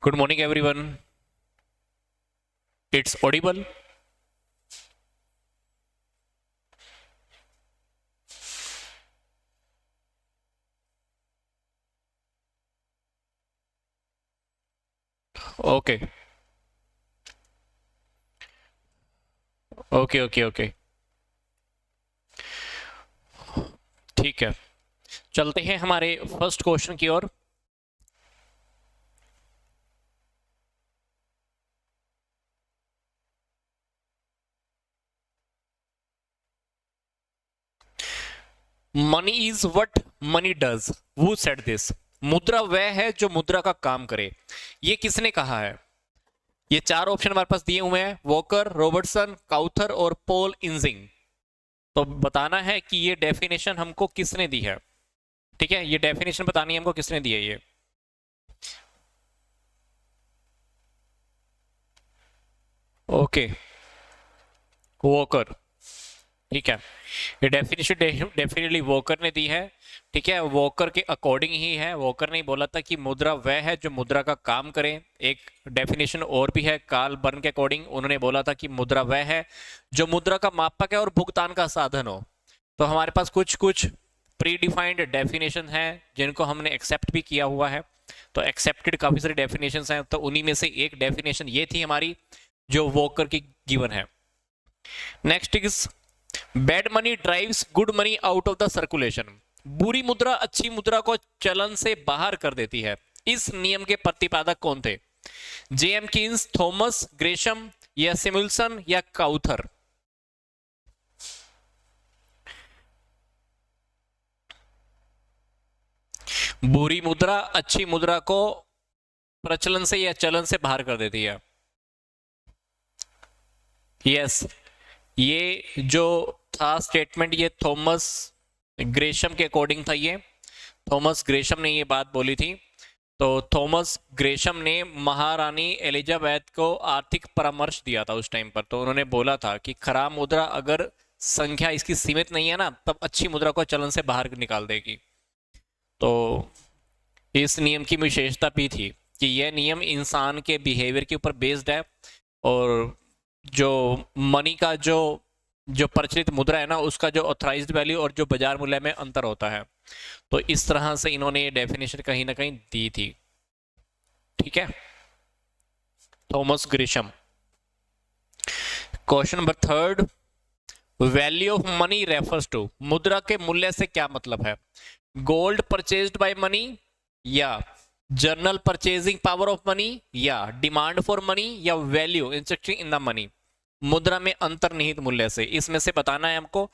Good morning, everyone. It's audible. Okay. Okay, okay, okay. ठीक है, चलते हैं हमारे फर्स्ट क्वेश्चन की ओर। Money is what money does, who said this. मुद्रा वह है जो मुद्रा का काम करे, ये किसने कहा है? ये चार ऑप्शन हमारे पास दिए हुए हैं, वॉकर, रॉबर्टसन, काउथर और पॉल इंजिंग। तो बताना है कि ये डेफिनेशन हमको किसने दी है। ठीक है, ये डेफिनेशन बतानी है हमको किसने दी है ये। Okay, walker. ठीक है, ये डेफिनेशन डेफिनेटली वॉकर ने दी है। ठीक है, वॉकर के अकॉर्डिंग ही है। वॉकर ने बोला था कि मुद्रा वह है जो मुद्रा का काम करे। एक डेफिनेशन और भी है कार्ल बर्न के अकॉर्डिंग, उन्होंने बोला था कि मुद्रा वह है जो मुद्रा का मापक है और भुगतान का साधन हो। तो हमारे पास कुछ कुछ प्री डिफाइंड डेफिनेशन है जिनको हमने एक्सेप्ट भी किया हुआ है। तो एक्सेप्टेड काफी सारी डेफिनेशन हैं, तो उन्हीं में से एक डेफिनेशन ये थी हमारी जो वॉकर की गिवन है। Next is bad money drives good money out of the circulation. बुरी मुद्रा अच्छी मुद्रा को चलन से बाहर कर देती है। इस नियम के प्रतिपादक कौन थे? जेएम कीन्स, थॉमस ग्रेशम या सिमुल्सन या काउथर? बुरी मुद्रा अच्छी मुद्रा को प्रचलन से या चलन से बाहर कर देती है। यस, ये जो था स्टेटमेंट ये थॉमस ग्रेशम के अकॉर्डिंग था। ये थॉमस ग्रेशम ने ये बात बोली थी। तो थॉमस ग्रेशम ने महारानी एलिजाबेथ को आर्थिक परामर्श दिया था उस टाइम पर। तो उन्होंने बोला था कि खराब मुद्रा अगर संख्या इसकी सीमित नहीं है ना, तब अच्छी मुद्रा को चलन से बाहर निकाल देगी। तो इस नियम की विशेषता भी थी कि यह नियम इंसान के बिहेवियर के ऊपर बेस्ड है, और जो मनी का जो जो प्रचलित मुद्रा है ना, उसका जो ऑथराइज्ड वैल्यू और जो बाजार मूल्य में अंतर होता है। तो इस तरह से इन्होंने ये डेफिनेशन कहीं ना कहीं दी थी। ठीक है, Thomas Grisham. Question number third, value of money refers to. मुद्रा के मूल्य से क्या मतलब है? गोल्ड परचेज्ड बाय मनी, या general purchasing power of money, या डिमांड फॉर मनी, या value instruction in the money. मुद्रा में अंतर्निहित मूल्य से, इसमें से बताना है हमको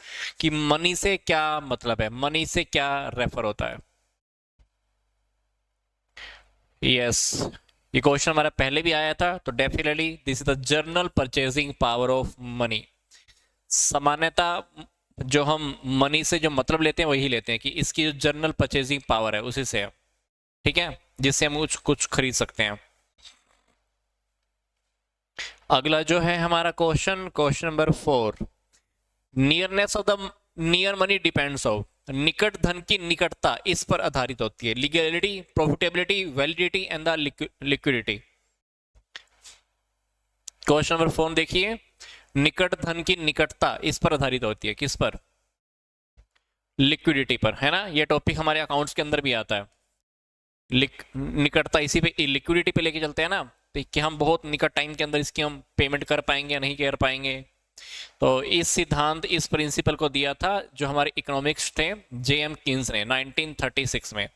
कि मनी से क्या मतलब है, मनी से क्या रेफर होता है। यस, ये क्वेश्चन हमारा पहले भी आया था। तो definitely this is the journal purchasing power of money. सामान्यता जो हम मनी से जो मतलब लेते हैं वही लेते हैं कि इसकी जो जर्नल परचेजिंग पावर है उसी से है। ठीक है, जिससे हम कुछ कुछ खरीद सकते हैं। अगला जो है हमारा question, question number 4, nearness of the near money depends of. निकट धन की निकटता इस पर आधारित होती है। Legality, profitability, validity and the liquidity. Question number 4 देखिए, निकट धन की निकटता इस पर आधारित होती है, किस पर? लिक्विडिटी पर, है ना। ये टॉपिक हमारे अकाउंट्स के अंदर भी आता है। निकटता इसी पे, लिक्विडिटी पे लेके चलते हैं ना, तो कि हम बहुत निकट टाइम के अंदर इसकी हम पेमेंट कर पाएंगे या नहीं कर पाएंगे। तो इस सिद्धांत, इस प्रिंसिपल को दिया था जो हमारे इकोनॉमिक्स थे जेएम कीन्स ने 1936 में।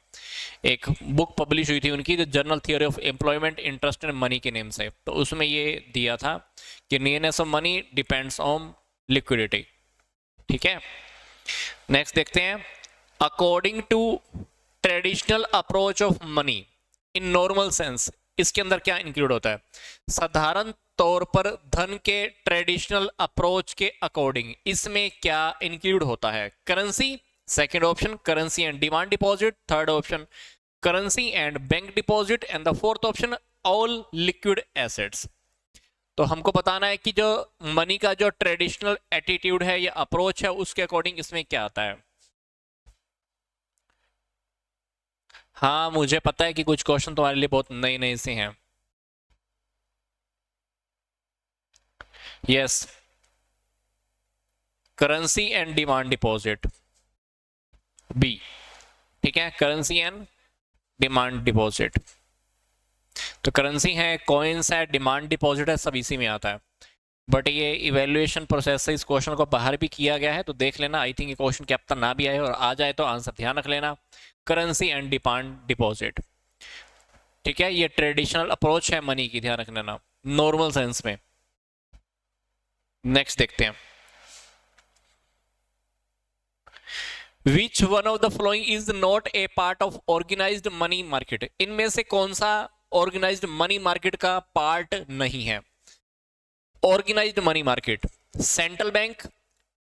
एक बुक पब्लिश हुई थी उनकी, जो general theory of employment, interest and money के नेम से। तो उसमें ये दिया था कि nearness of money depends on liquidity. ठीक है, नेक्स्ट देखते हैं, according to traditional approach of money in normal sense, इसके अंदर क्या इंक्लूड होता है? साधारण तौर पर धन के ट्रेडिशनल अप्रोच के अकॉर्डिंग इसमें क्या इंक्लूड होता है? Currency, second option currency and demand deposit, third option currency and bank deposit, and the fourth option all liquid assets. तो हमको बताना है कि जो मनी का जो ट्रेडिशनल एटीट्यूड है या अप्रोच है उसके अकॉर्डिंग इसमें क्या आता है। हाँ, मुझे पता है कि कुछ क्वेश्चन तुम्हारे लिए बहुत नए नए से हैं। Yes, currency and demand deposit, B. ठीक है, करेंसी एंड डिमांड डिपॉजिट। तो करेंसी है, कॉइन्स है, डिमांड डिपॉजिट है, सब इसी में आता है। बट ये इवेल्युएशन प्रोसेस से इस क्वेश्चन को बाहर भी किया गया है, तो देख लेना। आई थिंक ये क्वेश्चन क्या पता ना भी आए, और आ जाए तो आंसर ध्यान रख लेना, करेंसी एंड डिमांड डिपॉजिट। ठीक है, ये ट्रेडिशनल अप्रोच है मनी की, ध्यान रख लेना, नॉर्मल सेंस में। नेक्स्ट देखते हैं, which one of the following is not a part of organised money market. इनमें से कौन सा ऑर्गेनाइज्ड मनी मार्केट का पार्ट नहीं है? Organised money market, central bank,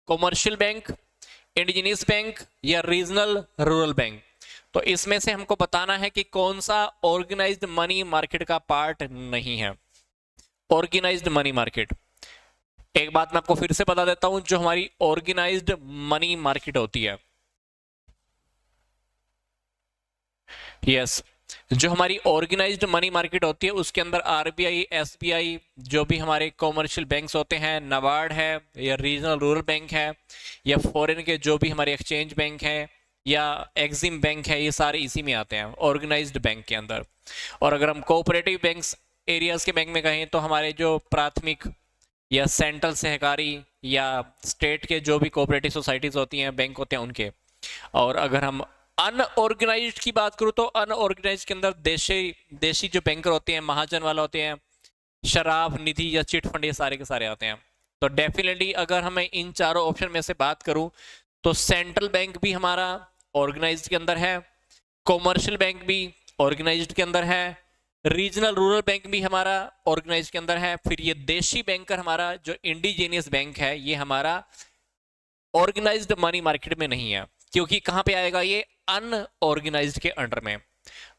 commercial bank, indigenous bank या रीजनल रूरल बैंक। तो इसमें से हमको बताना है कि कौन सा ऑर्गेनाइज्ड मनी मार्केट का पार्ट नहीं है। ऑर्गेनाइज्ड मनी मार्केट, एक बात मैं आपको फिर से बता देता हूं, जो हमारी ऑर्गेनाइज्ड मनी मार्केट होती है, यस, जो हमारी ऑर्गेनाइज्ड मनी मार्केट होती है उसके अंदर आरबीआई, एसबीआई, जो भी हमारे कॉमर्शियल बैंक्स होते हैं, नाबार्ड है या रीजनल रूरल बैंक है या फॉरेन के जो भी हमारे एक्सचेंज बैंक है या एक्सिम बैंक है, ये सारे इसी में आते हैं ऑर्गेनाइज्ड बैंक के अंदर। और अगर हम कोऑपरेटिव बैंक्स एरियाज के बैंक में कहें तो हमारे जो प्राथमिक या सेंट्रल सहकारी या स्टेट के जो भी कोऑपरेटिव सोसाइटीज होती हैं, बैंक होते हैं, उनके। और अगर हम अनऑर्गेनाइज्ड की बात करूं तो अनऑर्गेनाइज्ड के अंदर देशी जो बैंकर होते हैं, महाजन वाला होते हैं, शराब निधि या चिट फंड, ये सारे के सारे आते हैं। तो डेफिनेटली अगर हमें इन चारों ऑप्शन में से बात करूं तो सेंट्रल बैंक भी हमारा ऑर्गेनाइज्ड के अंदर है, कॉमर्शियल बैंक भी ऑर्गेनाइज्ड के अंदर है, रीजनल रूरल बैंक भी हमारा ऑर्गेनाइज्ड के अंदर है। फिर ये देशी बैंकर हमारा जो इंडिजीनियस बैंक है, ये हमारा ऑर्गेनाइज्ड मनी मार्केट में नहीं है, क्योंकि कहां पे आएगा ये? अनऑर्गेनाइज्ड के अंडर में।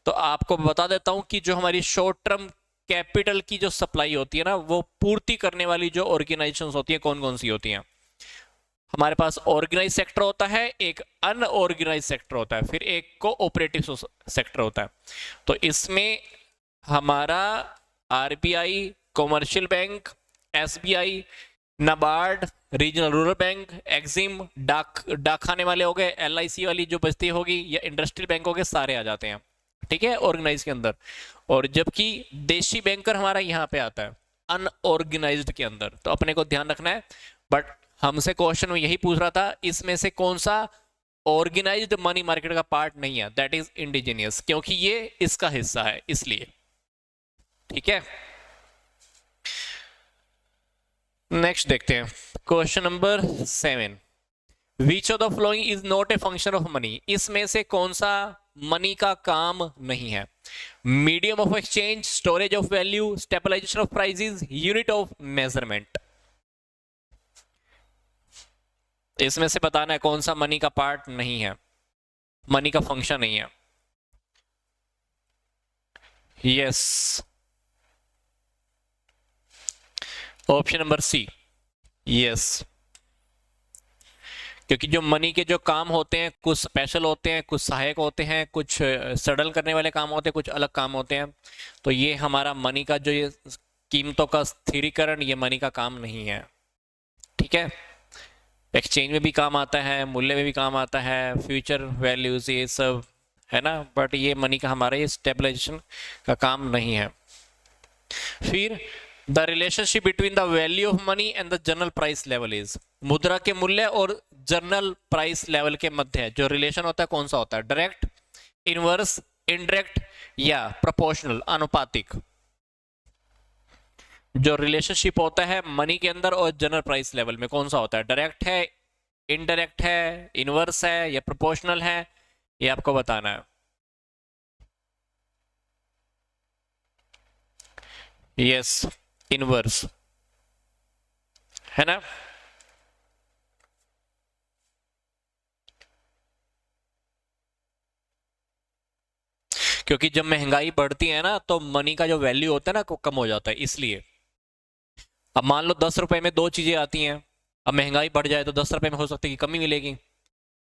तो आपको बता देता हूं कि जो हमारी शॉर्ट टर्म कैपिटल की जो सप्लाई होती है ना, वो पूर्ति करने वाली जो ऑर्गेनाइजेशंस होती है, कौन कौन सी होती हैं? हमारे पास ऑर्गेनाइज सेक्टर होता है, एक अनऑर्गेनाइज सेक्टर होता है, फिर एक कोऑपरेटिव सेक्टर होता है। तो इसमें हमारा RBI, commercial bank, SBI, NABARD, regional rural bank, Exim, डाक खाने वाले हो गए, एलआईसी वाली जो बस्ती होगी, या इंडस्ट्रियल बैंक हो गए, सारे आ जाते हैं। ठीक है, ऑर्गेनाइज के अंदर। और जबकि देशी बैंकर हमारा यहाँ पे आता है अनऑर्गेनाइज्ड के अंदर। तो अपने को ध्यान रखना है। बट हमसे क्वेश्चन में यही पूछ रहा था, इसमें से कौन सा ऑर्गेनाइज्ड मनी मार्केट का पार्ट नहीं है? दैट इज इंडिजीनियस, क्योंकि ये इसका हिस्सा है, इसलिए। ठीक है, नेक्स्ट देखते हैं, question number 7। Which of the following is not a function of money. इसमें से कौन सा मनी का काम नहीं है? Medium of exchange, storage of value, stabilisation of prices, unit of measurement. इसमें से बताना है कौन सा मनी का पार्ट नहीं है, मनी का फंक्शन नहीं है। Yes, option number C, yes. क्योंकि जो मनी के जो काम होते हैं, कुछ स्पेशल होते हैं, कुछ सहायक होते हैं, कुछ सडल करने वाले काम होते हैं, कुछ अलग काम होते हैं। तो ये हमारा मनी का जो ये कीमतों का स्थिरीकरण, ये मनी का काम नहीं है। ठीक है, एक्सचेंज में भी काम आता है, मूल्य में भी काम आता है, फ्यूचर वैल्यूज, ये सब है ना। बट ये मनी का हमारा ये स्टेबलाइजेशन का काम नहीं है। फिर the relationship between the value of money and the general price level is. मुद्रा के मूल्य और जनरल प्राइस लेवल के मध्य जो रिलेशन होता है, कौन सा होता है? डायरेक्ट, इनवर्स, इनडायरेक्ट या प्रोपोर्शनल, अनुपातिक। जो रिलेशनशिप होता है मनी के अंदर और जनरल प्राइस लेवल में, कौन सा होता है? डायरेक्ट है, इनडायरेक्ट है, इनवर्स है या प्रोपोर्शनल है? ये आपको बताना है। यस, इनवर्स है ना। क्योंकि जब महंगाई बढ़ती है ना, तो मनी का जो वैल्यू होता है ना, वो कम हो जाता है, इसलिए। अब मान लो 10 रुपए में 2 चीजें आती हैं, अब महंगाई बढ़ जाए तो 10 रुपए में हो सकता है कि कमी मिलेगी,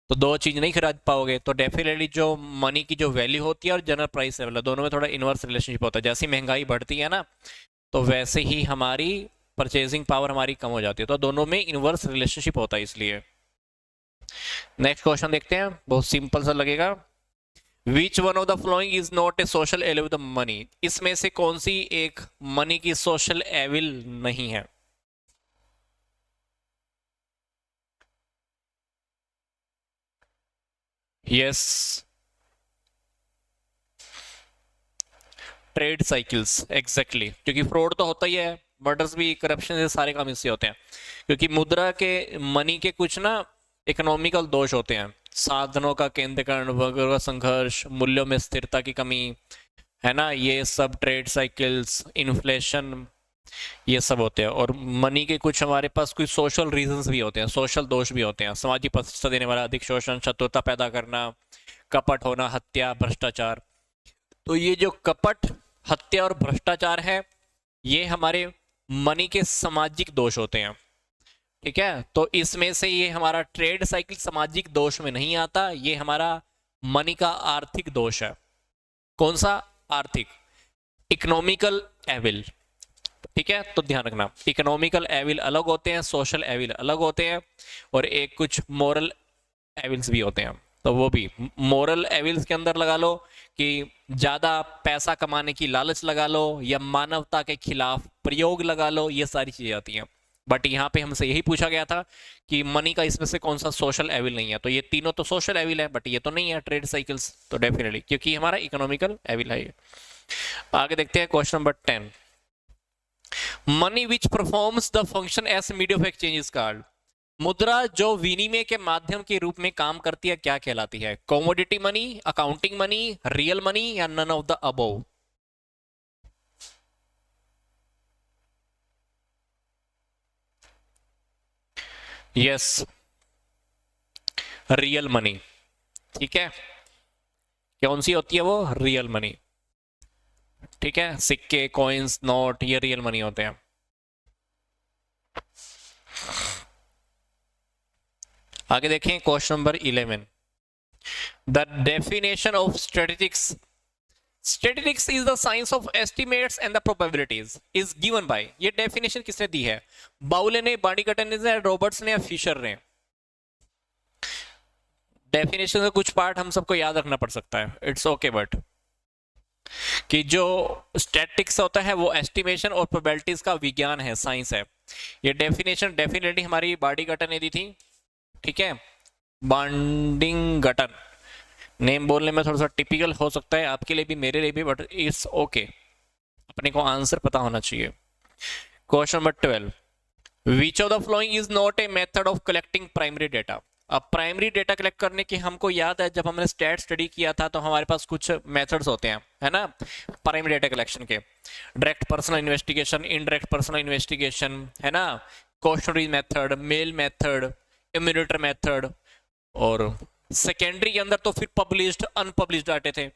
तो 2 चीज नहीं खरीद पाओगे। तो डेफिनेटली जो मनी की जो वैल्यू होती है और जनरल प्राइस लेवल, दोनों में थोड़ा इनवर्स रिलेशनशिप होता है। जैसी महंगाई बढ़ती है ना, तो वैसे ही हमारी परचेजिंग पावर हमारी कम हो जाती है। तो दोनों में इनवर्स रिलेशनशिप होता है इसलिए। नेक्स्ट क्वेश्चन देखते हैं, बहुत सिंपल सा लगेगा। Which one of the following is not a social evil with money? इसमें से कौन सी एक मनी की सोशल एविल नहीं है? Yes, trade cycles, exactly. क्योंकि फ्रॉड तो होता ही है, मर्डर्स भी, करप्शन से सारे काम इससे होते हैं। क्योंकि मुद्रा के, मनी के कुछ ना इकोनॉमिकल दोष होते हैं, साधनों का केंद्रीकरण, वर्गों का संघर्ष, मूल्यों में स्थिरता की कमी, है ना, ये सब ट्रेड साइकिल्स, इन्फ्लेशन, ये सब होते हैं। और मनी के कुछ हमारे पास कुछ सोशल रीजंस भी होते हैं, सोशल दोष भी होते हैं, सामाजिक प्रतिष्ठा देने वाला, अधिक शोषण, शत्रुता पैदा करना, कपट होना, हत्या, भ्रष्टाचार। तो ये जो कपट, हत्या और भ्रष्टाचार है, ये हमारे मनी के सामाजिक दोष होते हैं। ठीक है, तो इसमें से ये हमारा ट्रेड साइकिल सामाजिक दोष में नहीं आता, ये हमारा मनी का आर्थिक दोष है। कौन सा? आर्थिक, इकोनॉमिकल एविल। ठीक है, तो ध्यान रखना, इकोनॉमिकल एविल अलग होते हैं, सोशल एविल अलग होते हैं, और एक कुछ मोरल एविल्स भी होते हैं। तो वो भी मोरल एविल्स के अंदर लगा लो कि ज्यादा पैसा कमाने की लालच लगा लो, या मानवता के खिलाफ प्रयोग लगा लो, ये सारी चीजें आती हैं। बट यहाँ पे हमसे यही पूछा गया था कि मनी का इसमें से कौन सा सोशल एविल नहीं है। तो ये तीनों तो सोशल एविल है, बट ये तो नहीं है ट्रेड साइकिल्स, तो डेफिनेटली, क्योंकि हमारा इकोनॉमिकल एविल है ये। आगे देखते हैं question number 10। Money which performs the function as medium of exchange is called? मुद्रा जो विनिमय के माध्यम के रूप में काम करती है क्या कहलाती है? Commodity money, accounting money, real money, या none of the above? Yes, real money. ठीक है, कौन सी होती है वो? Real money. ठीक है, सिक्के, कॉइन्स, नोट, ये रियल मनी होते हैं। आगे देखें question number 11। The definition of statistics, statistics is the science of estimates and the probabilities, is given by, ये डेफिनेशन किसने दी है? बाउले ने, बार्डिकटन ने, रॉबर्ट्स ने, या फिशर ने? डेफिनेशन का कुछ पार्ट हम सबको याद रखना पड़ सकता है, इट्स ओके, बट कि जो स्टैटिक्स होता है वो एस्टिमेशन और प्रोबेबिलिटीज का विज्ञान है, साइंस है। ये डेफिनेशन डेफिनेटली हमारी बार्डिकटन ने दी थी। ठीक है, बार्डिंगटन, नेम बोलने में थोड़ा सा टिपिकल हो सकता है आपके लिए भी, मेरे लिए भी, बट इट्स ओके, अपने को आंसर पता होना चाहिए। Question number 12। Which of the following is not a method of collecting primary data? अब प्राइमरी डेटा कलेक्ट करने की, हमको याद है जब हमने स्टैट स्टडी किया था तो हमारे पास कुछ मेथड्स होते हैं, है ना, प्राइमरी डेटा कलेक्शन के। Direct personal investigation, indirect personal investigation, है ना, questionnaire method, mail method, enumerator method, और सेकेंडरी के अंदर तो फिर पब्लिश्ड, अनपब्लिश्ड आते थे।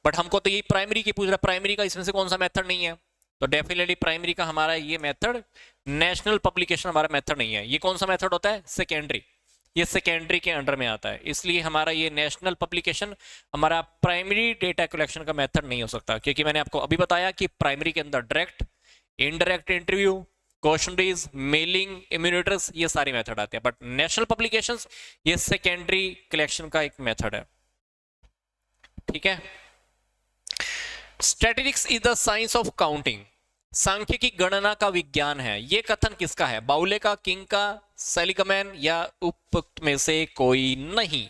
बट हमको तो ये प्राइमरी की पूछ रहा, प्राइमरी का इसमें से कौन सा मेथड नहीं है? तो डेफिनेटली प्राइमरी का हमारा ये मेथड, नेशनल पब्लिकेशन हमारा मेथड नहीं है। ये कौन सा मेथड होता है? सेकेंडरी, ये सेकेंडरी के अंडर में आता है, इसलिए हमारा ये नेशनल पब्लिकेशन हमारा प्राइमरी डेटा कलेक्शन का मेथड नहीं हो सकता। क्योंकि मैंने आपको अभी बताया कि प्राइमरी के अंदर direct, indirect interview, questionnaires, mailing, enumerators, ये सारे मेथड आते हैं। बट नेशनल पब्लिकेशंस ये सेकेंडरी कलेक्शन का एक मेथड है। ठीक है, statistics is the science of counting, सांख्यिकी गणना का विज्ञान है। ये कथन किसका है? बाउले का, किंग का, सेलिगमैन, या उपयुक्त में से कोई नहीं?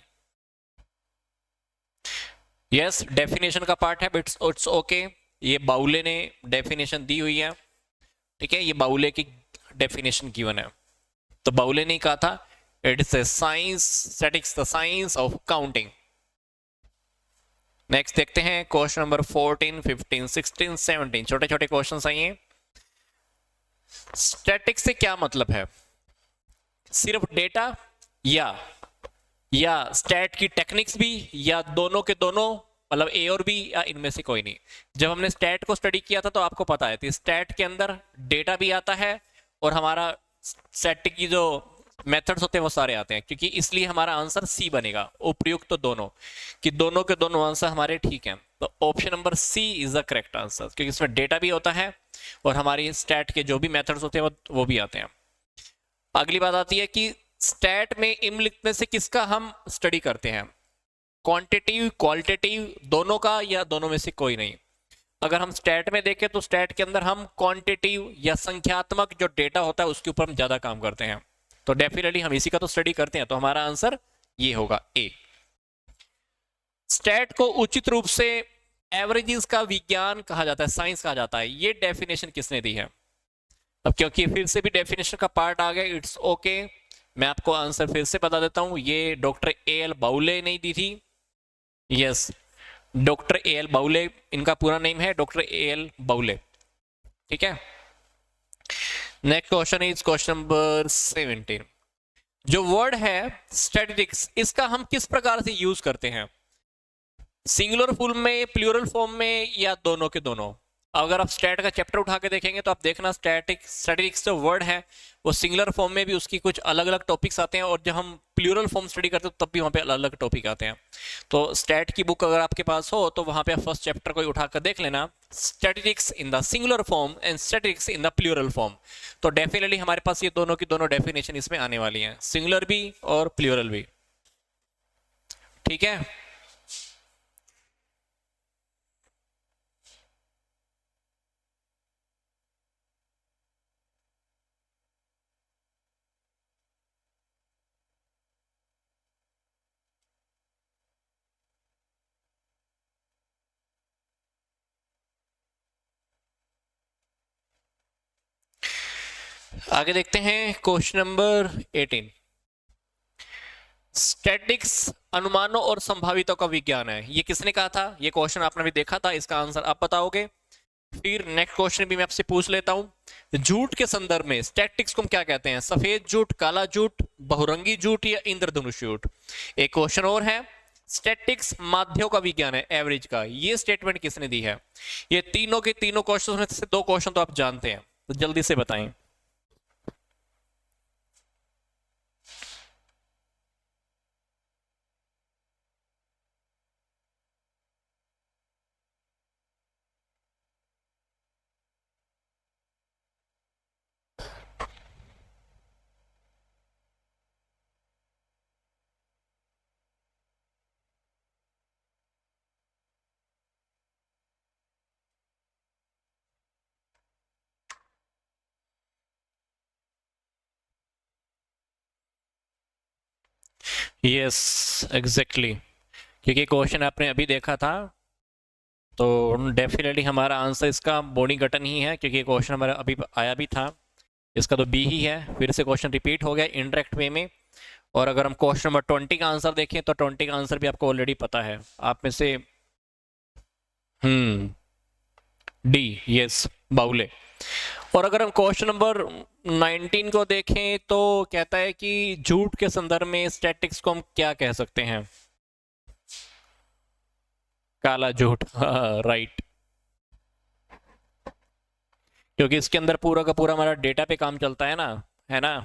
यस, डेफिनेशन का पार्ट है, बट इट्स ओके, ये बाउले ने डेफिनेशन दी हुई है। ठीक है, ये बाउले की डेफिनेशन गिवन है। तो बाउले ने कहा था it is a science, statistics the science of counting. Next देखते हैं क्वेश्चन नंबर 14, 15, 16, 17, छोटे छोटे क्वेश्चन आइए। स्टैटिक्स से क्या मतलब है? सिर्फ डेटा, या स्टैट की टेक्निक्स भी, या दोनों के दोनों, मतलब ए और बी, या इनमें से कोई नहीं? जब हमने स्टैट को स्टडी किया था तो आपको पता है स्टैट के अंदर डेटा भी आता है और हमारा स्टैटिक की जो मेथड्स होते हैं वो सारे आते हैं, क्योंकि इसलिए हमारा आंसर सी बनेगा, उपयुक्त तो दोनों, कि दोनों के दोनों आंसर हमारे ठीक हैं। तो option number C is the correct answer, क्योंकि इसमें डेटा भी होता है और हमारी स्टैट के जो भी मेथड्स होते हैं वो भी आते हैं। अगली बात आती है कि स्टैट में इम लिखने से किसका हम स्टडी करते हैं, क्वांटिटिव क्वालिटेटिव दोनों का, या दोनों में से कोई नहीं। अगर हम स्टैट में देखें तो स्टैट के अंदर हम क्वांटिटिव या संख्यात्मक जो डेटा होता है उसके ऊपर हम ज्यादा काम करते हैं, तो डेफिनेटली हम इसी का तो स्टडी करते हैं, तो हमारा आंसर ये होगा ए। स्टैट को उचित रूप से एवरेजेस का विज्ञान कहा जाता है, साइंस कहा जाता है, ये डेफिनेशन किसने दी है? अब क्योंकि फिर से भी डेफिनेशन का पार्ट आ गया, इट्स ओके, मैं आपको आंसर फिर से बता देता हूं, ये डॉक्टर ए एल बाउले ने दी थी। यस, डॉक्टर ए एल बाउले, इनका पूरा नेम है डॉक्टर ए एल बाउले। ठीक है, next question is question number 17। जो वर्ड है स्टैटिस्टिक्स, इसका हम किस प्रकार से यूज करते हैं, सिंगुलर फॉर्म में, प्लूरल फॉर्म में, या दोनों के दोनों? अगर आप स्टैट का चैप्टर उठा के देखेंगे तो आप देखना स्टैटिस्टिक्स जो वर्ड है वो सिंगुलर फॉर्म में भी उसकी कुछ अलग अलग टॉपिक्स आते हैं, और जब हम प्लूरल फॉर्म स्टडी करते हैं तब भी वहाँ पे अलग अलग टॉपिक आते हैं। तो स्टैट की बुक अगर आपके पास हो तो वहाँ पे आप फर्स्ट चैप्टर को उठा कर देख लेना, statistics in the singular form and statistics in the plural form. तो डेफिनेटली हमारे पास ये दोनों की दोनों डेफिनेशन इसमें आने वाली हैं, सिंगुलर भी और प्लूरल भी। ठीक है, आगे देखते हैं क्वेश्चन नंबर 18। स्टैटिक्स अनुमानों और संभावितों का विज्ञान है, ये किसने कहा था? ये क्वेश्चन आपने भी देखा था, इसका आंसर आप बताओगे। फिर नेक्स्ट क्वेश्चन भी मैं आपसे पूछ लेता हूं, झूठ के संदर्भ में स्टैटिक्स को हम क्या कहते हैं, सफेद झूठ, काला झूठ, बहुरंगी झूठ, या इंद्रधनुष झूठ? एक क्वेश्चन और है, स्टैटिक्स माध्यों का विज्ञान है, एवरेज का, ये स्टेटमेंट किसने दी है? ये तीनों के तीनों क्वेश्चन में से दो क्वेश्चन तो आप जानते हैं, तो जल्दी से बताएं। यस, एग्जैक्टली, क्योंकि क्वेश्चन आपने अभी देखा था, तो डेफिनेटली हमारा आंसर इसका बॉडी गठन ही है, क्योंकि क्वेश्चन हमारा अभी आया भी था, इसका तो बी ही है, फिर से क्वेश्चन रिपीट हो गया इनडायरेक्ट वे में। और अगर हम क्वेश्चन नंबर 20 का आंसर देखें तो 20 का आंसर भी आपको ऑलरेडी पता है, आप में से डी, यस, बाउले। और अगर हम क्वेश्चन नंबर 19 को देखें तो कहता है कि झूठ के संदर्भ में स्टैटिक्स को हम क्या कह सकते हैं, काला झूठ, राइट, क्योंकि इसके अंदर पूरा का पूरा हमारा डेटा पे काम चलता है ना, है ना,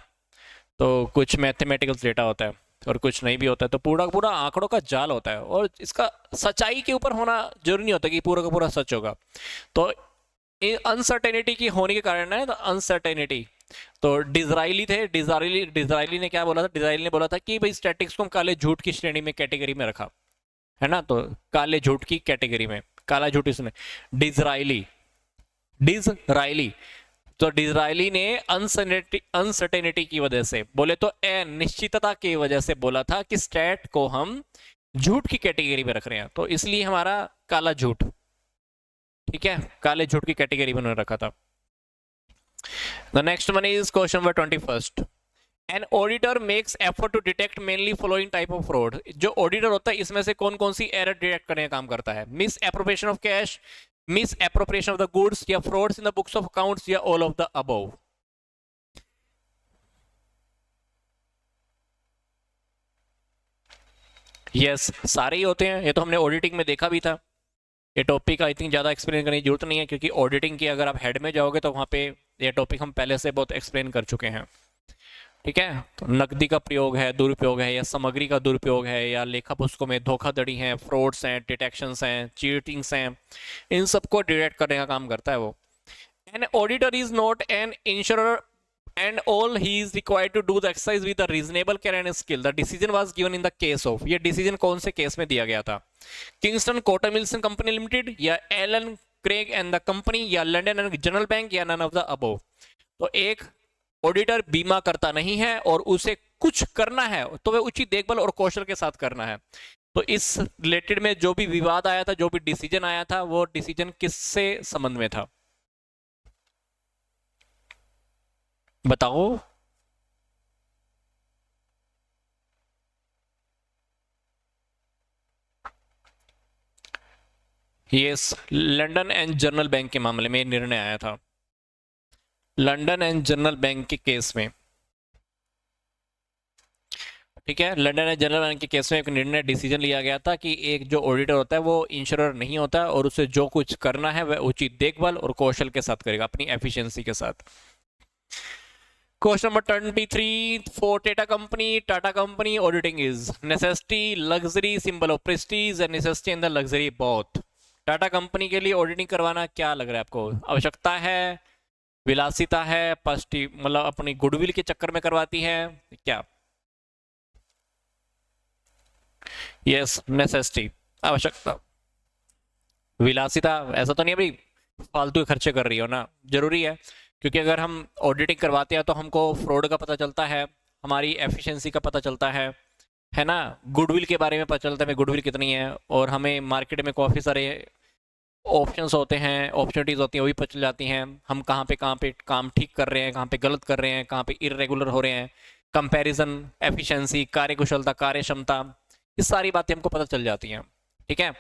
तो कुछ मैथमेटिकल डेटा होता है और कुछ नहीं भी होता है, तो पूरा का पूरा आंकड़ों का जाल होता है, और इसका सच्चाई के ऊपर होना जरूरी नहीं होता कि पूरा का पूरा सच होगा, तो अनसर्टेनिटी की होने के कारण है, तो अनसर्टेनिटी। तो डिजराइली थे, डिजराइली ने क्या बोला था, डिजराइली ने बोला था कि भाई स्टैटिक्स को हम काले झूठ की श्रेणी में, कैटेगरी में रखा, है ना, तो काले झूठ की कैटेगरी में, काला झूठ इसने, डिजराइली, डिजराइली, तो डिजराइली ने अनसर्टेनिटी की वजह से, बोले तो अनिश्चितता की वजह से बोला था कि स्टैट को हम झूठ की कैटेगरी में रख रहे हैं, तो इसलिए हमारा काला झूठ, ठीक है, काले झूठ की कैटेगरी में उन्होंने रखा था। The next one is question number 21। An auditor makes effort to detect mainly following type of fraud, जो ऑडिटर होता है इसमें से कौन कौन सी एरर डिटेक्ट करने का काम करता है, misappropriation of cash, misappropriation of the goods, या frauds in the books of accounts, या all of the above? Yes, सारे ही होते हैं, ये तो हमने ऑडिटिंग में देखा भी था, ये टॉपिक आई थिंक ज़्यादा एक्सप्लेन करने की जरूरत नहीं है, क्योंकि ऑडिटिंग की अगर आप हेड में जाओगे तो वहाँ पे ये टॉपिक हम पहले से बहुत एक्सप्लेन कर चुके हैं। ठीक है, तो नकदी का प्रयोग है, दुरुपयोग है, या सामग्री का दुरुपयोग है, या लेखा पुस्तकों में धोखाधड़ी है, फ्रॉड्स हैं, डिटेक्शंस हैं, चीटिंग्स हैं, इन सबको डिटेक्ट करने का काम करता है वो। An auditor is not an insurer and all he is required to do the exercise with a reasonable care and skill. The decision was given in the case of, ये decision कौन से case में दिया गया था? Kingston Cotton Mills company limited, या Alan Craig and the company, या London and general bank, या नन ऑफ द अबव। तो एक ऑडिटर बीमा करता नहीं है और उसे कुछ करना है तो वह उचित देखभाल और कौशल के साथ करना है। तो इस रिलेटेड में जो भी विवाद आया था, जो भी डिसीजन आया था, वो डिसीजन किससे संबंध में था बताओ? Yes, London and general bank के मामले में निर्णय आया था, लंदन एंड जनरल बैंक के केस में। ठीक है, लंदन एंड जनरल बैंक के केस में एक निर्णय डिसीजन लिया गया था कि एक जो ऑडिटर होता है वो इंश्योरर नहीं होता और उसे जो कुछ करना है वह उचित देखभाल और कौशल के साथ करेगा, अपनी एफिशिएंसी के साथ। Question number 23 for Tata Company auditing is necessity, luxury, symbol of prestige and necessity and the luxury both. Tata company के लिए ऑडिटिंग करवाना क्या लग रहा है आपको? आवश्यकता है, विलासिता है, मतलब अपनी गुडविल के चक्कर में करवाती है क्या? यस, नेसेसिटी, आवश्यकता। विलासिता ऐसा तो नहीं है भाई फालतू खर्चे कर रही हो ना, जरूरी है, क्योंकि अगर हम ऑडिटिंग करवाते हैं तो हमको फ्रॉड का पता चलता है, हमारी एफिशिएंसी का पता चलता है ना, गुडविल के बारे में पता चलता है गुडविल कितनी है, और हमें मार्केट में काफ़ी सारे ऑप्शंस होते हैं, अपॉर्चुनिटीज़ होती हैं, वो भी पता चल जाती हैं, हम कहाँ पे काम ठीक कर रहे हैं, कहाँ पे गलत कर रहे हैं, कहाँ पे इरेगुलर हो रहे हैं, कंपैरिजन, एफिशिएंसी, कार्यकुशलता, कार्य क्षमता, ये सारी बातें हमको पता चल जाती हैं। ठीक है,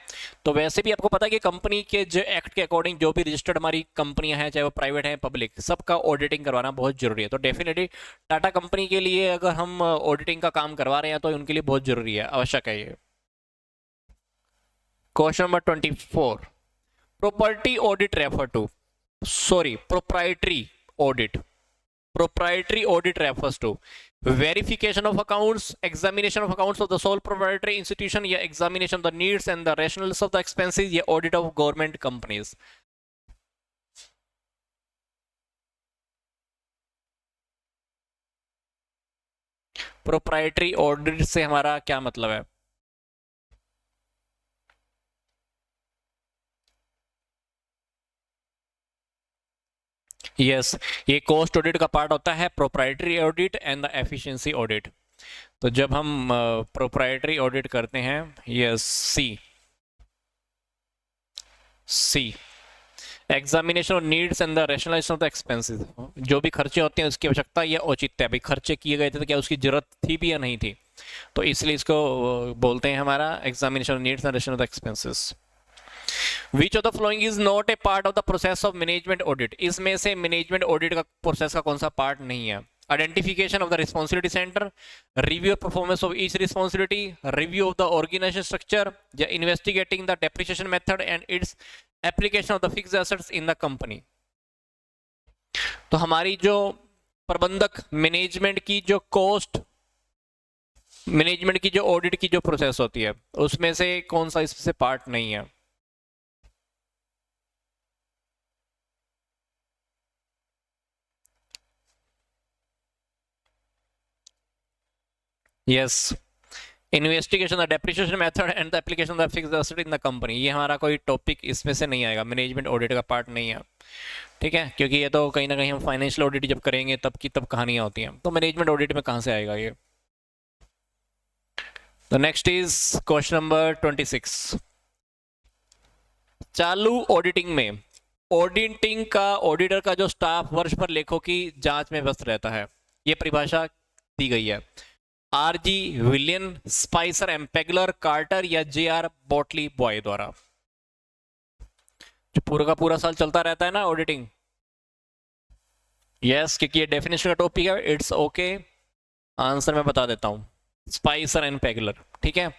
तो वैसे भी आपको पता है कि कंपनी के जो एक्ट के अकॉर्डिंग जो भी रजिस्टर्ड हमारी कंपनियां हैं, चाहे वो प्राइवेट है पब्लिक, सबका ऑडिटिंग करवाना बहुत जरूरी है। तो डेफिनेटली टाटा कंपनी के लिए अगर हम ऑडिटिंग का काम करवा रहे हैं तो उनके लिए बहुत जरूरी है, आवश्यक है ये। Question number 24, property audit refer to, sorry, proprietary audit. Proprietary audit refers to verification of accounts, examination of accounts of the sole proprietary institution, या examination of the needs and the rationales of the expenses, या audit of government companies। Proprietary audit से हमारा क्या मतलब है? Yes, ये cost audit का part होता है, proprietary audit and the efficiency audit. तो जब हम प्रोप्राइटरी ऑडिट करते हैं, yes, C examination of needs and the rationalisation of the expenses, जो भी खर्चे होते हैं उसकी आवश्यकता या औचित्य, भाई खर्चे किए गए थे तो क्या उसकी जरूरत थी भी या नहीं थी, तो इसलिए इसको बोलते हैं हमारा examination of needs and rational of the expenses. Which of the following is not a part of the process of management audit? इसमें से मैनेजमेंट ऑडिट का प्रोसेस का कौन सा पार्ट नहीं है? Identification of the responsibility center, review of performance of each responsibility, review of the organization structure, या investigating the depreciation method and its application of the fixed assets in the company। तो हमारी जो प्रबंधक management की जो cost management की जो audit की जो प्रोसेस होती है उसमें से कौन सा इससे पार्ट नहीं है? Yes, investigation the depreciation method and the application of the fixed asset in the company, ये हमारा कोई टॉपिक इसमें से नहीं आएगा, मैनेजमेंट ऑडिट का पार्ट नहीं है। ठीक है, क्योंकि ये तो कहीं ना कहीं हम फाइनेंशियल ऑडिट जब करेंगे तब की तब कहानियां होती हैं, तो मैनेजमेंट ऑडिट में कहाँ से आएगा ये? तो नेक्स्ट इज क्वेश्चन नंबर 26। चालू ऑडिटिंग में ऑडिटिंग का ऑडिटर का जो स्टाफ वर्ष भर लेखों की जांच में व्यस्त रहता है, ये परिभाषा दी गई है। आरजी विलियन, स्पाइसर एम्पेगलर, कार्टर, या जेआर बॉटली बॉय द्वारा। जो पूरा का पूरा साल चलता रहता है ना ऑडिटिंग, यस, क्योंकि ये डेफिनेशन का टॉपिक है, इट्स ओके, आंसर मैं बता देता हूं, स्पाइसर एंड पेगलर। ठीक है,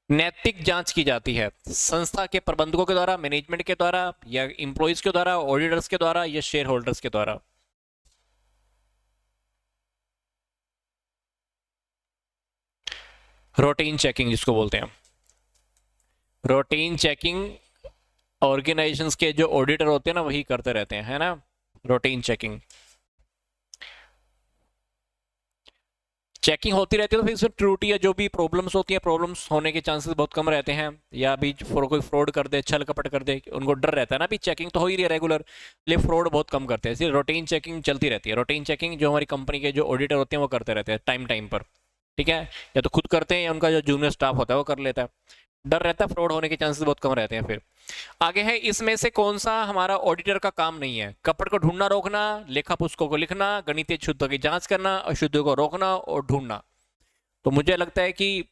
नैतिक जांच की जाती है संस्था के प्रबंधकों के द्वारा, मैनेजमेंट के द्वारा, या इंप्लॉइज के द्वारा, ऑडिटर्स के द्वारा, या शेयर होल्डर्स के द्वारा। रूटीन चेकिंग जिसको बोलते हैं, रूटीन चेकिंग ऑर्गेनाइजेशंस के जो ऑडिटर होते हैं ना वही करते रहते हैं, है ना, रूटीन चेकिंग। चेकिंग होती रहती है तो फिर इसमें त्रुटि या जो भी प्रॉब्लम्स होती हैं, प्रॉब्लम्स होने के चांसेस बहुत कम रहते हैं, या भी कोई फ्रॉड कर दे, छल कपट कर दे, उनको डर रहता है ना, भी चेकिंग तो हो ही रही है रेगुलर, इसलिए फ्रॉड बहुत कम करते हैं, इसलिए रूटीन चेकिंग चलती रहती है। रूटीन चेकिंग जो हमारी कंपनी के जो ऑडिटर होते हैं वो करते रहते हैं टाइम टाइम पर, ठीक है, या तो खुद करते हैं या उनका जो जूनियर स्टाफ होता है वो कर लेता है, डर रहता है, फ्रॉड होने के चांसेस बहुत कम रहते हैं। फिर आगे है, इसमें से कौन सा हमारा ऑडिटर का काम नहीं है? कपट को ढूंढना रोकना, लेखा पुस्तकों को लिखना, गणितीय शुद्धता की जांच करना, अशुद्धियों को रोकना और ढूंढना। तो मुझे लगता है कि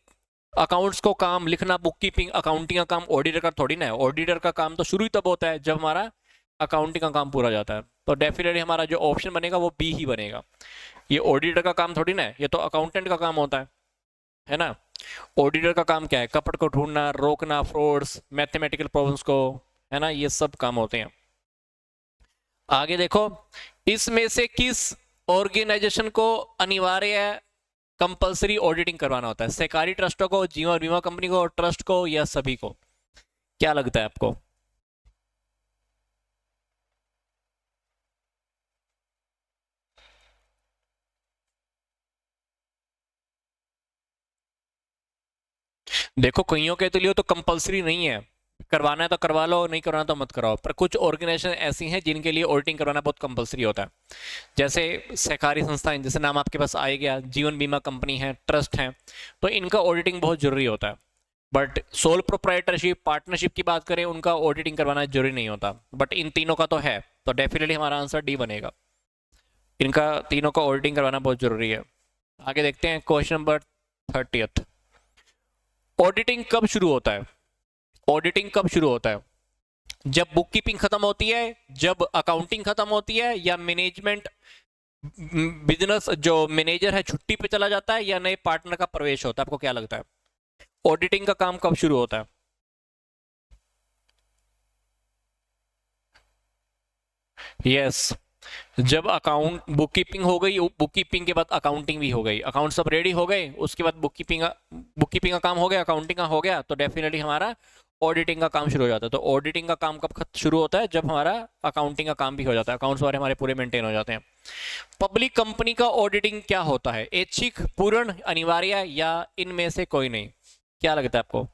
अकाउंट्स को काम लिखना, बुक कीपिंग, अकाउंटिंग का काम ऑडिटर का थोड़ी ना है। ऑडिटर का काम तो शुरू ही तब होता है जब हमारा अकाउंटिंग का काम पूरा जाता है। तो डेफिनेटली हमारा जो ऑप्शन बनेगा वो बी ही बनेगा। ये ऑडिटर का काम थोड़ी ना है, ये तो अकाउंटेंट का काम होता है ना। ऑडिटर का काम क्या है? कपट को ढूंढना, रोकना, फ्रॉड्स, मैथमेटिकल प्रॉब्लम्स को, है ना, ये सब काम होते हैं। आगे देखो, इसमें से किस ऑर्गेनाइजेशन को अनिवार्य कंपलसरी ऑडिटिंग करवाना होता है? सहकारी ट्रस्टों को, जीवन बीमा कंपनी को, ट्रस्ट को, या सभी को? क्या लगता है आपको? देखो, कईयों के तो लिए तो कंपलसरी नहीं है, करवाना है तो करवा लो, नहीं करवाना तो मत कराओ, पर कुछ ऑर्गेनाइजेशन ऐसी हैं जिनके लिए ऑडिटिंग करवाना बहुत कंपलसरी होता है। जैसे सहकारी संस्थाएं, जैसे नाम आपके पास आ गया, जीवन बीमा कंपनी है, ट्रस्ट है, तो इनका ऑडिटिंग बहुत जरूरी होता है। बट सोल प्रोप्राइटरशिप, पार्टनरशिप की बात करें, उनका ऑडिटिंग करवाना जरूरी नहीं होता। बट इन तीनों का तो है, तो डेफिनेटली हमारा आंसर डी बनेगा। इनका तीनों का ऑडिटिंग करवाना बहुत जरूरी है। आगे देखते हैं क्वेश्चन नंबर 30। ऑडिटिंग कब शुरू होता है? ऑडिटिंग कब शुरू होता है? जब बुक कीपिंग खत्म होती है, जब अकाउंटिंग खत्म होती है, या मैनेजमेंट बिजनेस जो मैनेजर है छुट्टी पे चला जाता है, या नए पार्टनर का प्रवेश होता है? आपको क्या लगता है ऑडिटिंग का काम कब शुरू होता है? यस, जब अकाउंट बुक कीपिंग हो गई, बुक कीपिंग के बाद अकाउंटिंग भी हो गई, अकाउंट सब रेडी हो गए, उसके बाद बुक कीपिंग का काम हो गया, अकाउंटिंग का हो गया, तो डेफिनेटली हमारा ऑडिटिंग का काम शुरू हो जाता है। तो ऑडिटिंग का काम कब शुरू होता है? जब हमारा अकाउंटिंग का काम भी हो जाता है, अकाउंट्स वाले हमारे पूरे मेंटेन हो जाते हैं। पब्लिक कंपनी का ऑडिटिंग क्या होता है? ऐच्छिक, पूर्ण, अनिवार्य, या इनमें से कोई नहीं? क्या लगता है आपको?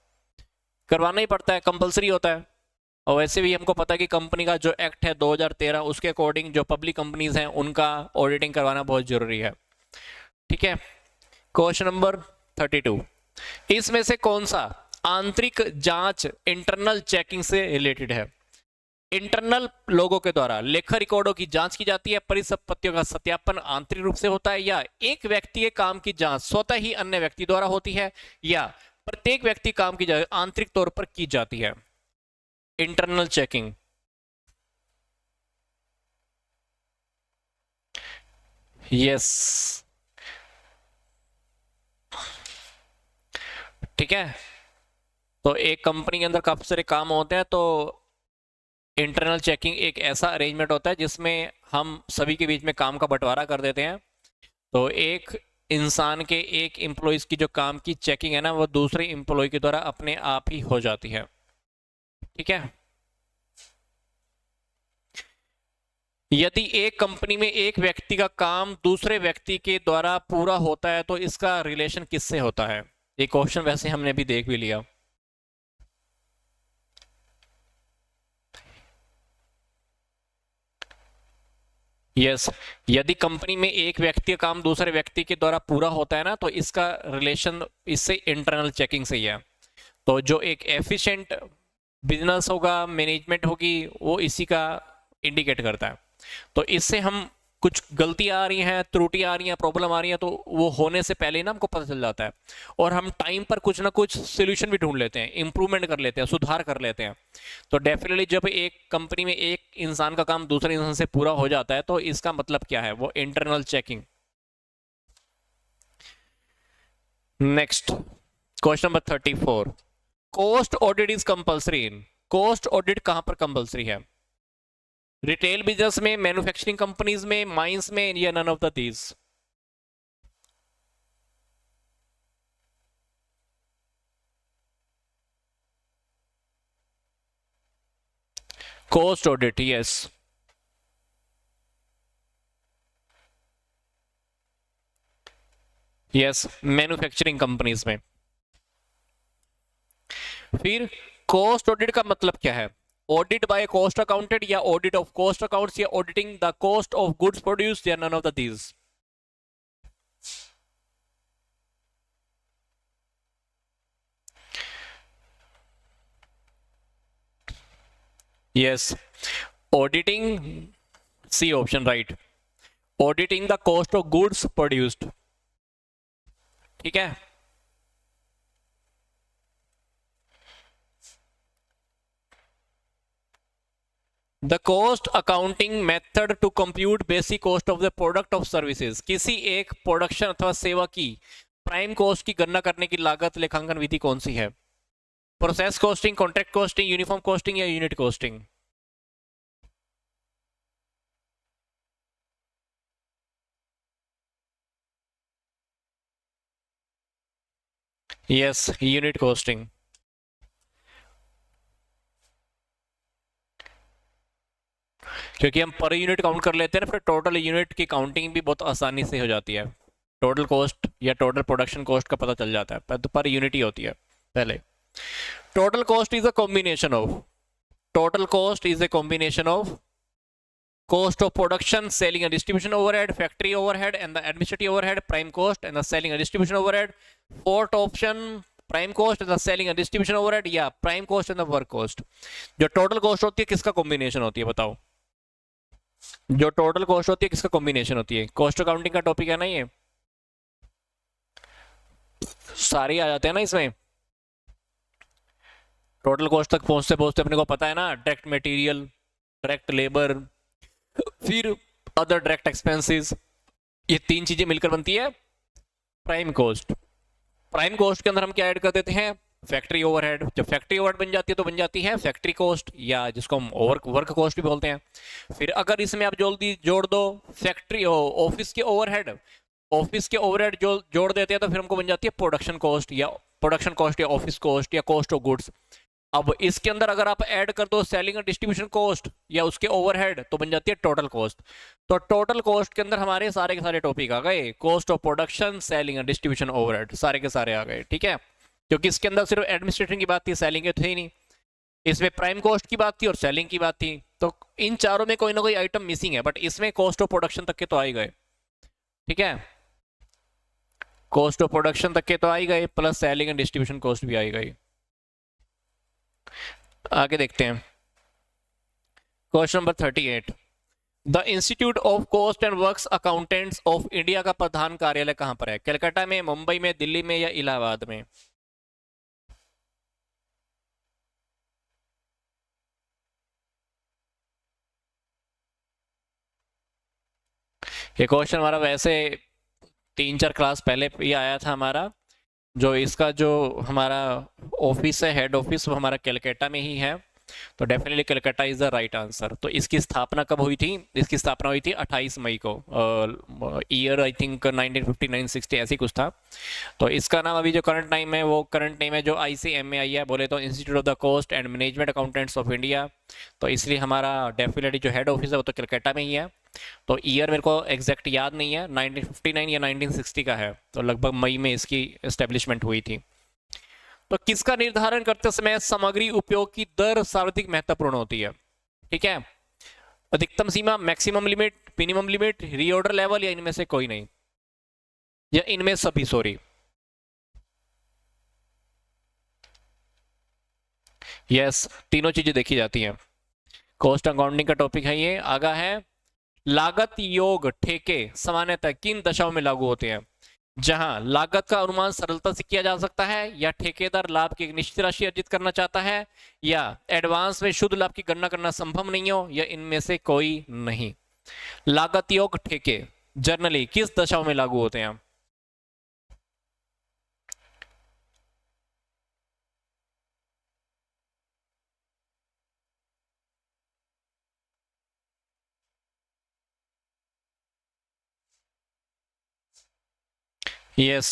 करवाना ही पड़ता है, कंपलसरी होता है। और वैसे भी हमको पता है कि कंपनी का जो एक्ट है 2013, उसके अकॉर्डिंग जो पब्लिक कंपनीज हैं उनका ऑडिटिंग करवाना बहुत जरूरी है। ठीक है, क्वेश्चन नंबर 32। इसमें से कौन सा आंतरिक जांच, इंटरनल चेकिंग से रिलेटेड है? इंटरनल लोगों के द्वारा लेखा रिकॉर्डों की जांच की जाती है, परिसंपत्तियों का सत्यापन आंतरिक रूप से होता है, या एक व्यक्ति के काम की जांच स्वतः ही अन्य व्यक्ति द्वारा होती है, या प्रत्येक व्यक्ति काम की जांच आंतरिक तौर पर की जाती है? Internal checking. यस, ठीक है। तो एक कंपनी के अंदर काफी सारे काम होते हैं, तो इंटरनल चेकिंग एक ऐसा अरेंजमेंट होता है जिसमें हम सभी के बीच में काम का बंटवारा कर देते हैं। तो एक इंसान के, एक एम्प्लॉयज की जो काम की चेकिंग है ना, वो दूसरे एम्प्लॉय के द्वारा अपने आप ही हो जाती है। ठीक है, यदि एक कंपनी में एक व्यक्ति का काम दूसरे व्यक्ति के द्वारा पूरा होता है तो इसका रिलेशन किससे होता है? ये क्वेश्चन वैसे हमने भी देख भी लिया। यस, यदि कंपनी में एक व्यक्ति का काम दूसरे व्यक्ति के द्वारा पूरा होता है ना, तो इसका रिलेशन इससे इंटरनल चेकिंग से ही है। तो जो एक एफिशिएंट बिजनेस होगा, मैनेजमेंट होगी, वो इसी का इंडिकेट करता है। तो इससे हम कुछ गलती आ रही हैं, त्रुटि आ रही हैं, प्रॉब्लम आ रही है, तो वो होने से पहले ही ना हमको पता चल जाता है, और हम टाइम पर कुछ ना कुछ सोल्यूशन भी ढूंढ लेते हैं, इंप्रूवमेंट कर लेते हैं, सुधार कर लेते हैं। तो डेफिनेटली जब एक कंपनी में एक इंसान का काम दूसरे इंसान से पूरा हो जाता है तो इसका मतलब क्या है? वो internal checking. Next, question number 34। Cost audit is compulsory in? Cost audit कहां पर कंपल्सरी है? रिटेल बिजनेस में, मैन्युफैक्चरिंग कंपनीज में, माइंस में, या none of the these? Cost audit, yes. Yes, manufacturing companies में। फिर कॉस्ट ऑडिट का मतलब क्या है? ऑडिट बाय कॉस्ट अकाउंटेंट, या ऑडिट ऑफ कॉस्ट अकाउंट्स, या auditing the cost of goods produced, या none of the these. Yes, auditing, C option right, auditing the cost of goods produced. ठीक है। The cost accounting method to compute basic cost of the product of services, किसी एक production अथवा सेवा की prime cost की गणना करने की लागत लेखांकन विधि कौन सी है? Process costing, contract costing, uniform costing, या unit costing. Yes, unit costing. क्योंकि हम पर यूनिट काउंट कर लेते हैं ना, फिर टोटल यूनिट की काउंटिंग भी बहुत आसानी से हो जाती है। टोटल कॉस्ट या टोटल प्रोडक्शन कॉस्ट का पता चल जाता है, तो पर यूनिट ही होती है पहले। Total cost is a combination of, total cost is a combination of cost of production, selling and distribution overhead, factory overhead and the administrative overhead, prime cost and the selling and distribution overhead. Fourth option, prime cost and the selling and distribution overhead, या prime cost and the work cost। जो total cost होती है किसका combination होती है बताओ? जो total cost होती है किसका कॉम्बिनेशन होती है? कॉस्ट अकाउंटिंग का टॉपिक है ना ये, सारे आ जाते हैं ना इसमें। टोटल कॉस्ट तक पहुंचते पहुंचते अपने को पता है ना, डायरेक्ट मटेरियल, डायरेक्ट लेबर, फिर अदर डायरेक्ट एक्सपेंसेस, ये तीन चीजें मिलकर बनती है प्राइम कॉस्ट। प्राइम कॉस्ट के अंदर हम क्या ऐड कर देते हैं? Factory overhead. जब फैक्ट्री ओवरहेड बन जाती है तो बन जाती है फैक्ट्री कॉस्ट, या जिसको हम वर्क कॉस्ट भी बोलते हैं। फिर अगर इसमें आप जोड़ दो फैक्ट्री ऑफिस के ओवरहेड, ऑफिस के ओवरहेड जो जोड़ देते हैं तो फिर हमको बन जाती है प्रोडक्शन कॉस्ट, या प्रोडक्शन कॉस्ट, या ऑफिस कॉस्ट, या कॉस्ट ऑफ गुड्स। अब इसके अंदर अगर आप ऐड कर दो सेलिंग और डिस्ट्रीब्यूशन कॉस्ट या उसके ओवरहेड, तो बन जाती है टोटल कॉस्ट। तो टोटल कॉस्ट के अंदर हमारे सारे के सारे टॉपिक आ गए, कॉस्ट ऑफ प्रोडक्शन, सेलिंग और डिस्ट्रीब्यूशन, ओवरहेड, सारे के सारे आ गए। ठीक है, क्योंकि इसके अंदर सिर्फ एडमिनिस्ट्रेशन की बात थी, सेलिंग थे ही नहीं। इसमें प्राइम कॉस्ट की बात थी और सेलिंग की बात थी, तो इन चारों में कोई ना कोई आइटम मिसिंग है, बट इसमें कॉस्ट ऑफ प्रोडक्शन तक के तो आ ही गए। ठीक है, कॉस्ट ऑफ प्रोडक्शन तक के तो आ ही गए, plus selling and distribution cost भी आई गई। आगे देखते हैं question number 38। The institute of cost and works accountants of India का प्रधान कार्यालय कहां पर है? कलकत्ता में, मुंबई में, दिल्ली में, या इलाहाबाद में? ये क्वेश्चन हमारा वैसे 3-4 क्लास पहले ये आया था हमारा। जो इसका जो हमारा ऑफिस है, हेड ऑफिस, वो हमारा कलकत्ता में ही है, तो definitely Calcutta is the right answer. तो इसकी स्थापना कब हुई थी? इसकी स्थापना हुई थी 28 मई को, ईयर आई थिंक 1959-60 ऐसी कुछ था। तो इसका नाम अभी जो करंट टाइम है, वो करंट नेम है जो ICMAI है, बोले तो institute of the cost and management accountants of India. तो इसलिए हमारा डेफिनेटली जो हेड ऑफिस है वो तो कलकत्ता में ही है। तो ईयर मेरे को एग्जैक्ट याद नहीं है, 1959 या 1960 का है, तो लगभग मई में इसकी एस्टेब्लिशमेंट हुई थी। तो किसका निर्धारण करते समय सामग्री उपयोग की दर सर्वाधिक महत्वपूर्ण होती है? ठीक है, अधिकतम सीमा, maximum limit, minimum limit, reorder level, या इनमें से कोई नहीं, या इनमें सभी, सॉरी। यस, तीनों चीजें देखी जाती हैं। कॉस्ट अकाउंटिंग का टॉपिक है ये। आगा है लागत योग ठेके सामान्यतः किन दशाओं में लागू होते हैं? जहां लागत का अनुमान सरलता से किया जा सकता है, या ठेकेदार लाभ की एक निश्चित राशि अर्जित करना चाहता है, या एडवांस में शुद्ध लाभ की गणना करना संभव नहीं हो, या इनमें से कोई नहीं। लागत योग ठेके जनरली किस दशाओं में लागू होते हैं? यस,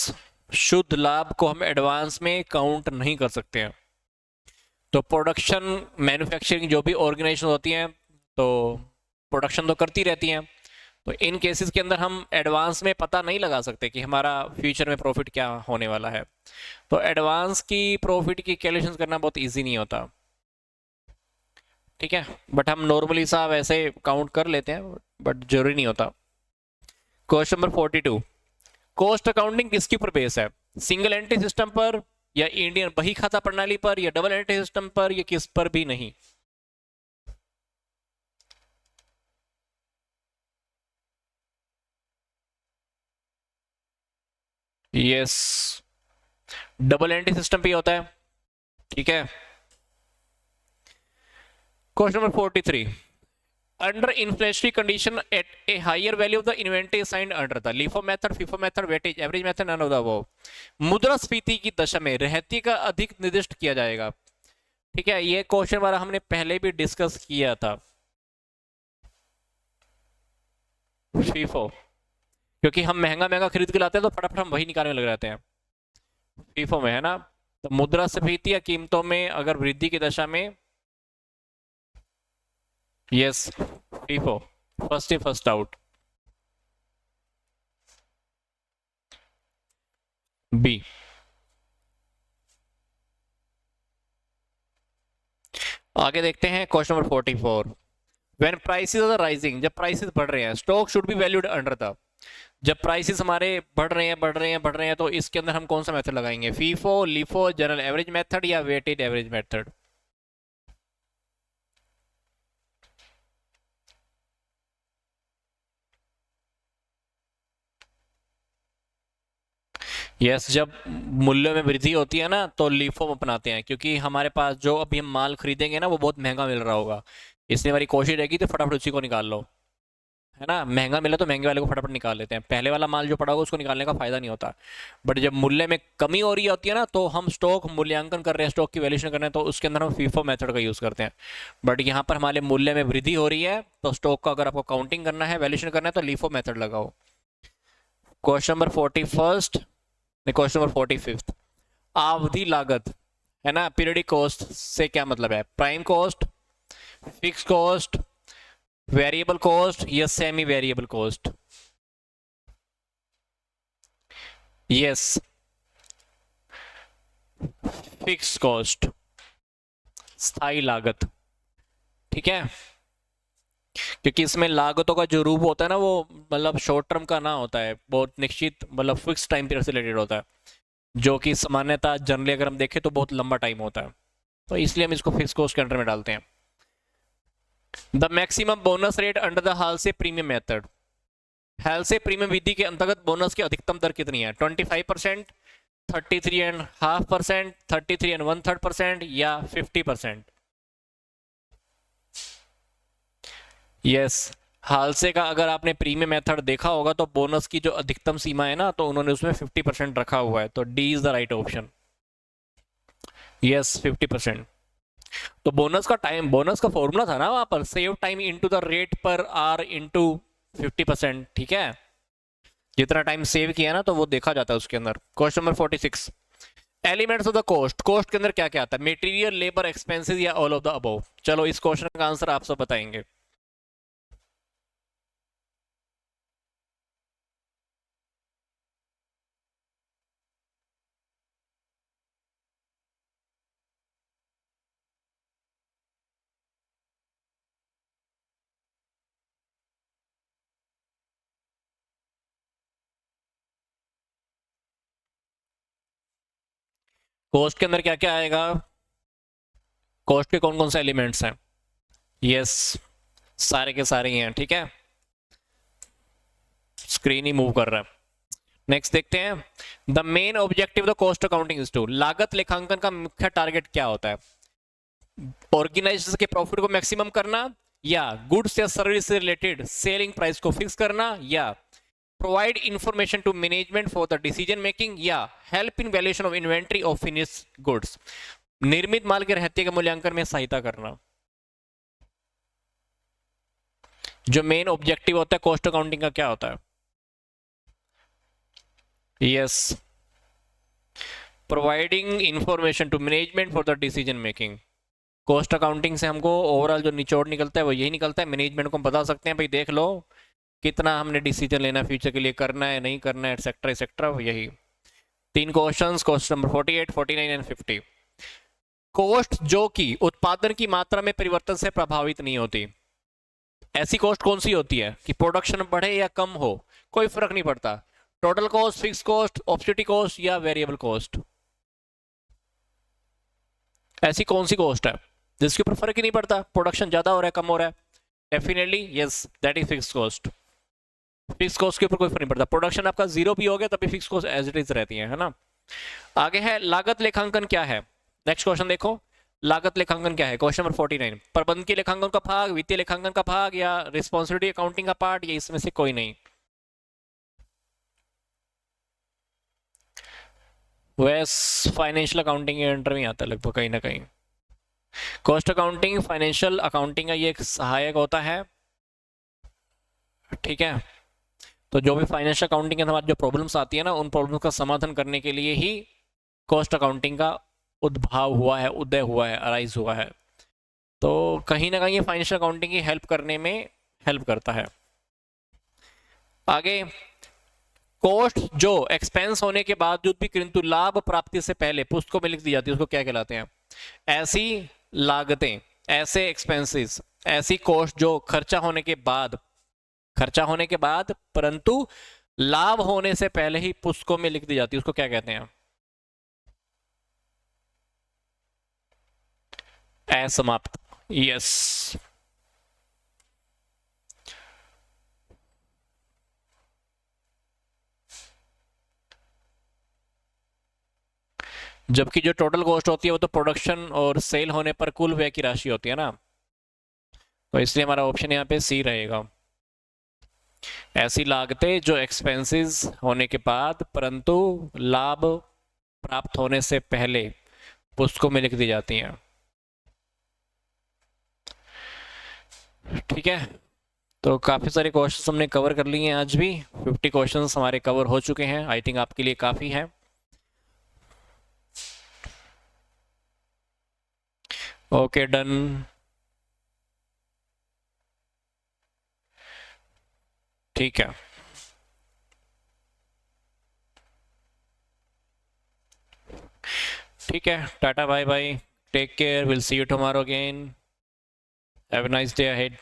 शुद्ध लाभ को हम एडवांस में काउंट नहीं कर सकते हैं। तो प्रोडक्शन मैन्युफैक्चरिंग जो भी ऑर्गेनाइजेशन होती हैं तो प्रोडक्शन तो करती रहती हैं, तो इन केसेस के अंदर हम एडवांस में पता नहीं लगा सकते कि हमारा फ्यूचर में प्रॉफिट क्या होने वाला है। तो एडवांस की प्रॉफिट की कैलकुलेशन करना बहुत इजी नहीं होता, ठीक है, बट हम नॉर्मली सा वैसे काउंट कर लेते हैं, बट जरूरी नहीं होता। क्वेश्चन नंबर 42, कॉस्ट अकाउंटिंग किसके ऊपर बेस है? सिंगल एंट्री सिस्टम पर, या इंडियन बही खाता प्रणाली पर, या डबल एंट्री सिस्टम पर, या किस पर भी नहीं? यस, डबल एंट्री सिस्टम पे ही होता है, ठीक है। Question number 43, under inflationary condition at a higher value of the inventory assigned under the LIFO method, FIFO method, weightage average method, none of the above, मुद्रास्फीति की दशा में रहती का अधिक निर्दिष्ट किया जाएगा, ठीक है। ये क्वेश्चन हमारा हमने पहले भी डिस्कस किया था, FIFO, क्योंकि हम महंगा महंगा खरीद के लाते हैं तो फटाफट हम वही निकालने लग जाते हैं, FIFO में है ना। तो मुद्रास्फीति या कीमतों में अगर वृद्धि की दशा में, yes FIFO, first in first out, B. आगे देखते हैं question number 44, when prices are rising, जब प्राइसेस बढ़ रहे हैं, stock should be valued under the, जब प्राइसेस हमारे बढ़ रहे हैं बढ़ रहे हैं बढ़ रहे हैं तो इसके अंदर हम कौन सा मेथड लगाएंगे? FIFO, LIFO, general average method, या वेटेड एवरेज मेथड? यस, जब मूल्य में वृद्धि होती है ना तो लिफो अपनाते हैं, क्योंकि हमारे पास जो अभी हम माल खरीदेंगे ना वो बहुत महंगा मिल रहा होगा, इसलिए हमारी कोशिश रहेगी तो फटाफट उसी को निकाल लो, है ना। महंगा मिला तो महंगे वाले को फटाफट निकाल लेते हैं, पहले वाला माल जो पड़ा होगा उसको निकालने का फायदा नहीं होता। बट जब मूल्य में कमी हो रही होती है ना तो हम स्टॉक मूल्यांकन कर रहे हैं, स्टॉक की वैल्यूएशन कर रहे हैं, तो उसके अंदर हम फीफो मेथड का यूज करते हैं। बट यहाँ पर हमारे मूल्य में वृद्धि हो रही है तो स्टॉक का अगर आपको काउंटिंग करना है, वैल्यूएशन करना है, तो लीफो मेथड लगाओ। क्वेश्चन नंबर 41, क्वेश्चन नंबर 45, आवधि लागत, है ना, पीरियडिक कॉस्ट से क्या मतलब है? Prime cost, fix cost, variable cost, या semi variable cost? Yes, fix cost, स्थायी लागत, ठीक है, क्योंकि इसमें लागतों का जो रूप होता है ना वो मतलब शॉर्ट टर्म का ना होता है, बहुत निश्चित मतलब फिक्स टाइम पीरियड से रिलेटेड होता है, जो कि सामान्यतः जनरली अगर हम देखें तो बहुत लंबा टाइम होता है, तो इसलिए हम इसको फिक्स कॉस्ट के अंडर में डालते हैं। The maximum bonus rate under the Halsey premium method, हाल से प्रीमियम विधि के अंतर्गत बोनस की अधिकतम दर कितनी है? 25%, 33.5%, 33.1/3%, या 50%? यस, हाल से का अगर आपने प्रीमियम मेथड देखा होगा तो बोनस की जो अधिकतम सीमा है ना तो उन्होंने उसमें 50% रखा हुआ है, तो D is the right option. Yes, 50%। तो बोनस का टाइम, बोनस का फॉर्मूला था ना वहां पर, save time into the rate पर आर इनटू 50%, ठीक है। जितना टाइम सेव किया ना तो वो देखा जाता है उसके अंदर। Question number 46, elements of the cost, cost के अंदर क्या क्या आता है? मटेरियल, लेबर, एक्सपेंसेस, या ऑल ऑफ द अबव? चलो इस क्वेश्चन का आंसर आप सब बताएंगे। कॉस्ट के अंदर क्या क्या आएगा? कॉस्ट के कौन कौन से एलिमेंट्स हैं? यस, सारे के सारे ही हैं, ठीक है। स्क्रीन ही मूव कर रहा है। नेक्स्ट देखते हैं, the main objective the cost accounting is to, लागत लेखांकन का मुख्य टारगेट क्या होता है? ऑर्गेनाइजेशन के प्रॉफिट को मैक्सिमम करना, या गुड्स या सर्विस से रिलेटेड सेलिंग प्राइस को फिक्स करना, या provide information to management for the decision making, या help in valuation of inventory of finished goods, निर्मित माल के रहते के मूल्यांकन में सहायता करना। जो मेन ऑब्जेक्टिव होता है कॉस्ट अकाउंटिंग का क्या होता है? Yes, providing information to management for the decision making, cost accounting से हमको ओवरऑल जो निचोड़ निकलता है वो यही निकलता है। मैनेजमेंट को हम बता सकते हैं भाई देख लो कितना हमने डिसीजन लेना फ्यूचर के लिए, करना है नहीं करना है, एक्सेट्रा एक्सेट्रा। यही 3 questions, question number 48, 49 and 50। Cost जो कि उत्पादन की मात्रा में परिवर्तन से प्रभावित नहीं होती। ऐसी कॉस्ट कौन सी होती है कि प्रोडक्शन बढ़े या कम हो कोई फर्क नहीं पड़ता। Total cost, fix cost, opportunity cost या वेरिएबल कॉस्ट। ऐसी कौन सी कॉस्ट है जिसके ऊपर फर्क ही नहीं पड़ता, प्रोडक्शन ज्यादा हो रहा है कम हो रहा है? Definitely yes, that is fix cost. Fix cost के ऊपर कोई फर्क नहीं पड़ता, प्रोडक्शन आपका जीरो भी हो गया तभी fix cost as it is रहती है ना। आगे है लागत लेखांकन क्या है। नेक्स्ट क्वेश्चन देखो, लागत लेखांकन क्या है। क्वेश्चन नंबर 49, प्रबंधकीय लेखांकन का भाग, वित्तीय लेखांकन का भाग या रिस्पॉन्सिबिलिटी अकाउंटिंग का पार्ट, या इसमें से कोई नहीं। वैस फाइनेंशियल अकाउंटिंग के अंडर में आता है लगभग कहीं ना कहीं। कॉस्ट अकाउंटिंग फाइनेंशियल अकाउंटिंग का ये एक सहायक होता है, ठीक है। तो जो भी फाइनेंशियल अकाउंटिंग के अंदर जो प्रॉब्लम्स आती है ना, उन प्रॉब्लम्स का समाधान करने के लिए ही कॉस्ट अकाउंटिंग का उद्भाव हुआ है, उदय हुआ है, अराइज हुआ है। तो कहीं ना कहीं ये फाइनेंशियल अकाउंटिंग की हेल्प करने में हेल्प करता है। आगे, कॉस्ट जो एक्सपेंस होने के बावजूद भी किंतु लाभ प्राप्ति से पहले पुस्तकों में लिख दी जाती है उसको क्या कहलाते हैं? ऐसी लागतें, ऐसे एक्सपेंसेस, ऐसी कॉस्ट जो खर्चा होने के बाद परंतु लाभ होने से पहले ही पुस्तकों में लिख दी जाती है उसको क्या कहते हैं? असमाप्त। यस। जबकि जो टोटल कॉस्ट होती है वो तो प्रोडक्शन और सेल होने पर कुल व्यय की राशि होती है ना, तो इसलिए हमारा ऑप्शन यहाँ पे सी रहेगा। ऐसी लागतें जो एक्सपेंसेस होने के बाद परंतु लाभ प्राप्त होने से पहले पुस्तकों में लिख दी जाती हैं। ठीक है, तो काफ़ी सारे क्वेश्चंस हमने कवर कर लिए हैं आज भी। 50 क्वेश्चंस हमारे कवर हो चुके हैं, आई थिंक आपके लिए काफ़ी है। ओके डन, ठीक है। ठीक है, tata bye bye, take care, will see you tomorrow again, have a nice day ahead.